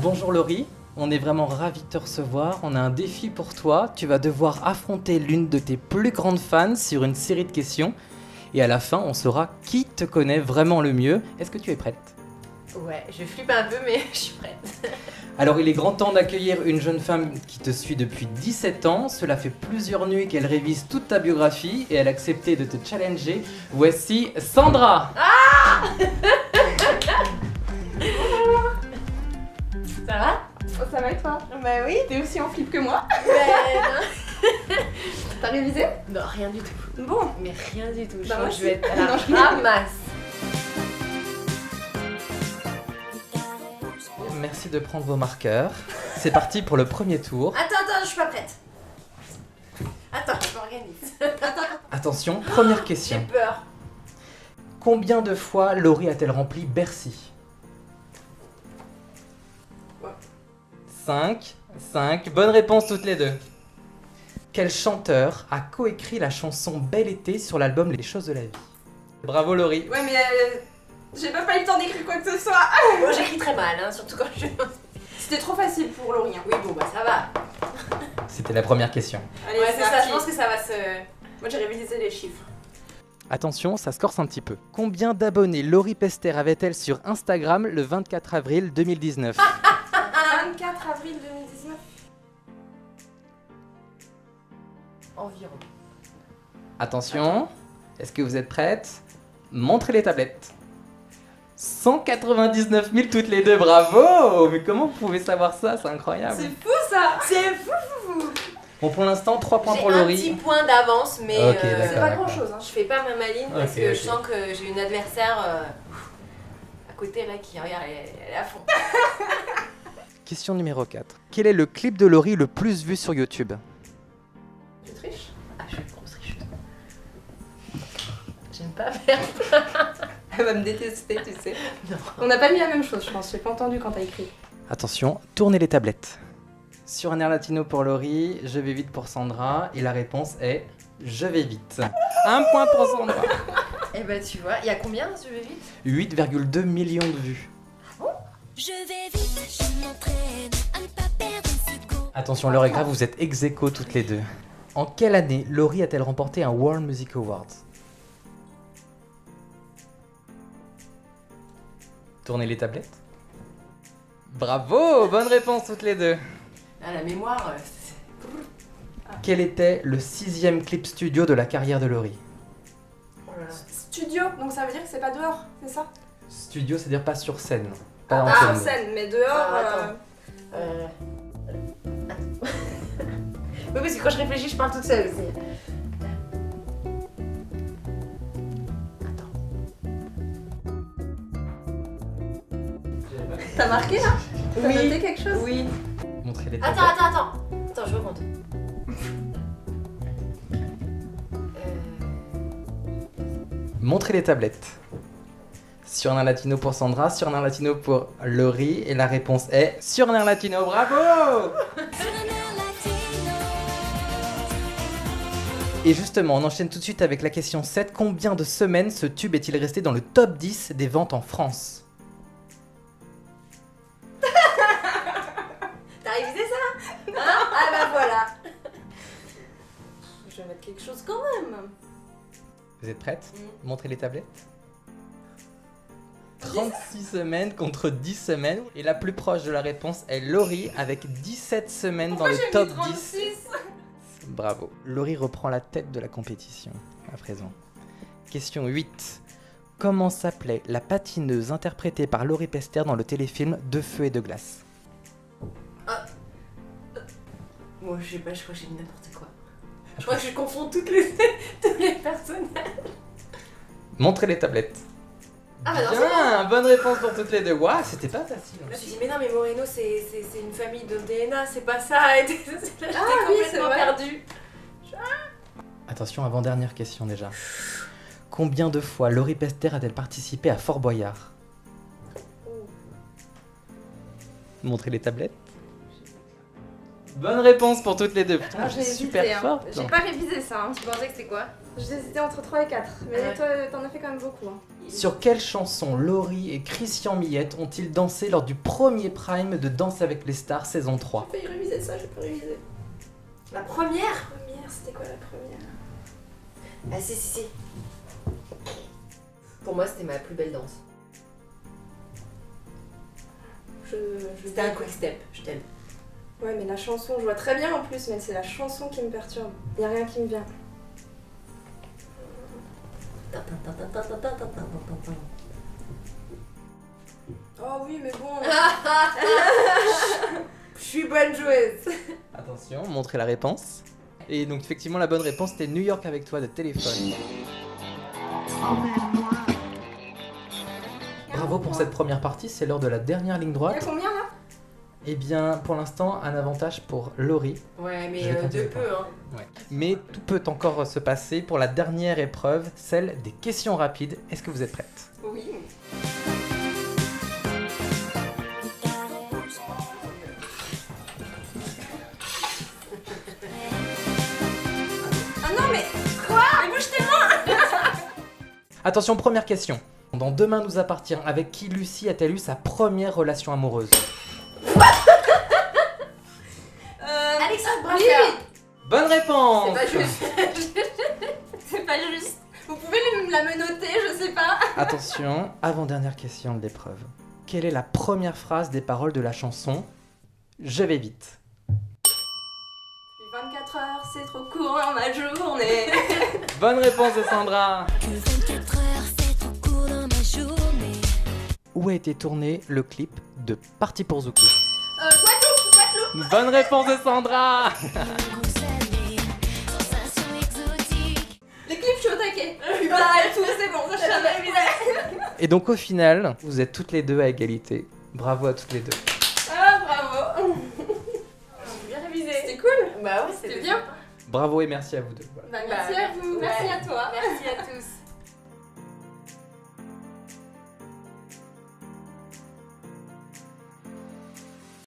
Bonjour Laurie, on est vraiment ravis de te recevoir. On a un défi pour toi. Tu vas devoir affronter l'une de tes plus grandes fans sur une série de questions. Et à la fin, on saura qui te connaît vraiment le mieux. Est-ce que tu es prête ? Ouais, je flippe un peu, mais je suis prête. Alors, il est grand temps d'accueillir une jeune femme qui te suit depuis 17 ans. Cela fait plusieurs nuits qu'elle révise toute ta biographie et elle a accepté de te challenger. Voici Sandra. Ça va? Oh, ça va et toi? Bah oui. T'es aussi en flip que moi? Non. T'as révisé? Non, rien du tout. Bon. Mais rien du tout. Je Bah, crois moi que je aussi. vais être à la Non, je- ramasse. Merci de prendre vos marqueurs. C'est parti pour le premier tour. Attends, je suis pas prête. Attends, je m'organise. Attention, première J'ai question. peur. Combien de fois Laurie a-t-elle rempli Bercy ? 5. Bonne réponse toutes les deux. Quel chanteur a coécrit la chanson Bel été sur l'album Les choses de la vie ? Bravo Laurie. Ouais, mais j'ai pas eu le temps d'écrire quoi que ce soit. Moi j'écris très mal, hein, surtout quand je... C'était trop facile pour Laurie. Oui, bon bah ça va. C'était la première question. Allez, Ouais, c'est ça, parti. je pense que ça va se... Moi, j'ai révisé les chiffres. Attention, ça se corse un petit peu. Combien d'abonnés Laurie Pester avait-elle sur Instagram le 24 avril 2019 ? 24 avril 2019. Environ. Attention, est-ce que vous êtes prêtes ? Montrez les tablettes. 199 000 toutes les deux, bravo! Mais comment vous pouvez savoir ça? C'est incroyable. C'est fou ça. C'est fou. Bon, pour l'instant, 3 points J'ai pour un Laurie. petit point d'avance, mais Ok, C'est d'accord. pas grand chose. Hein. je fais pas ma maline parce Ok, que ok. je sens que j'ai une adversaire à côté là qui regarde, elle est à fond. Question numéro 4. Quel est le clip de Laurie le plus vu sur YouTube? Tu triches? Ah, je suis une grosse tricheuse. J'aime pas faire. Elle va me détester, tu sais. Non. On n'a pas mis la même chose, je pense. J'ai pas entendu quand t'as écrit. Attention, tournez les tablettes. Sur un air latino pour Laurie, je vais vite pour Sandra, et la réponse est je vais vite. 1 point pour Sandra. Eh ben tu vois, il y a combien je vais vite? 8,2 millions de vues. Je vais vite, je m'entraîne à ne pas perdre une seconde. Attention, l'heure est grave, vous êtes ex aequo toutes les deux. En quelle année Laurie a-t-elle remporté un World Music Awards? Tournez les tablettes. Bravo, bonne réponse toutes les deux. Ah, la mémoire, Quel était le 6e clip studio de la carrière de Laurie? Oh là là. Studio, donc ça veut dire que c'est pas dehors, c'est ça? Studio, c'est-à-dire pas sur scène. Pas en Ah, scène. sur scène, mais dehors. Ah, attends. Oui, parce que quand je réfléchis, je parle toute seule aussi. T'as marqué là? T'as Oui. noté quelque chose? Oui. Montrez les Attends, tablettes. Attends, je recompte. Montrez les tablettes. Sur un air latino pour Sandra, sur un air latino pour Laurie, et la réponse est sur un air latino, bravo! Sur un air latino. Et justement, on enchaîne tout de suite avec la question 7. Combien de semaines ce tube est-il resté dans le top 10 des ventes en France? T'as révisé ça? Hein? Ah bah voilà. Je vais mettre quelque chose quand même. Vous êtes prêtes? Mm. Montrez les tablettes. 36 semaines contre 10 semaines. Et la plus proche de la réponse est Laurie avec 17 semaines dans le top 10. Bravo. Laurie reprend la tête de la compétition à présent. Question 8. Comment s'appelait la patineuse interprétée par Laurie Pester dans le téléfilm De feu et de glace? Moi je sais pas, je crois que j'ai dit n'importe quoi. Je crois que je confonds tous les personnages. Montrez les tablettes. Ah bah non, c'est Bien, bonne réponse pour toutes les deux. Waouh, c'était pas facile. Je me suis dit, mais non, mais Moreno, c'est une famille de DNA, c'est pas ça. Et là, j'étais oui, c'est complètement vrai. perdue. Attention, avant-dernière question déjà. Combien de fois Laurie Pester a-t-elle participé à Fort Boyard? Montrez les tablettes. Bonne réponse pour toutes les deux. Putain, Ah, j'ai super hésité, hein. forte. J'ai pas révisé ça. Hein. Tu pensais que c'était quoi? J'ai hésité entre 3 et 4. Mais Ouais. toi, t'en as fait quand même beaucoup. Hein. Sur quelle chanson Laurie et Christian Millette ont-ils dansé lors du premier prime de Danse avec les stars saison 3? J'ai failli réviser ça, j'ai pas révisé. La première? La première, c'était quoi la première? Ah si. Pour moi, c'était ma plus belle danse. C'était un quick step, je t'aime. Ouais, mais la chanson, je vois très bien en plus, mais c'est la chanson qui me perturbe. Y a rien qui me vient. Oh oui, mais bon. Je suis bonne joueuse. Attention, montrez la réponse. Et donc effectivement la bonne réponse c'était New York avec toi de Téléphone. Bravo pour cette première partie, c'est l'heure de la dernière ligne Y a droite. combien là? Eh bien pour l'instant un avantage pour Laurie. Ouais, Je mais vais compter de les points. peu, hein. Mais tout peut encore se passer pour la dernière épreuve, celle des questions rapides. Est-ce que vous êtes prête? Oui. Ah non, mais quoi? Mais bouge tes mains! Attention, première question. Dans Demain nous appartient, avec qui Lucie a-t-elle eu sa première relation amoureuse? Alexandre Oui, Brasseur. Bonne réponse! c'est pas juste. C'est pas juste. Vous pouvez la menotter, je sais pas. Attention, avant-dernière question de l'épreuve. Quelle est la première phrase des paroles de la chanson Je vais vite? Depuis 24 heures, c'est trop court dans ma journée. Bonne réponse de Sandra! Que 24 heures, c'est trop court dans ma journée. Où a été tourné le clip de Parti pour Zouk? Guadeloupe. Bonne réponse de Sandra! Goût salé, sensation exotique. Les clips, je suis au taquet. Je suis pas et tout, c'est bon, ça je savais. Et donc au final, vous êtes toutes les deux à égalité. Bravo à toutes les deux. Ah, bravo. J'ai bien révisé. C'était cool. Bah ouais, C'était bien. Bravo et merci à vous deux. Voilà. Bah, merci à vous. Merci à toi. Merci à tous.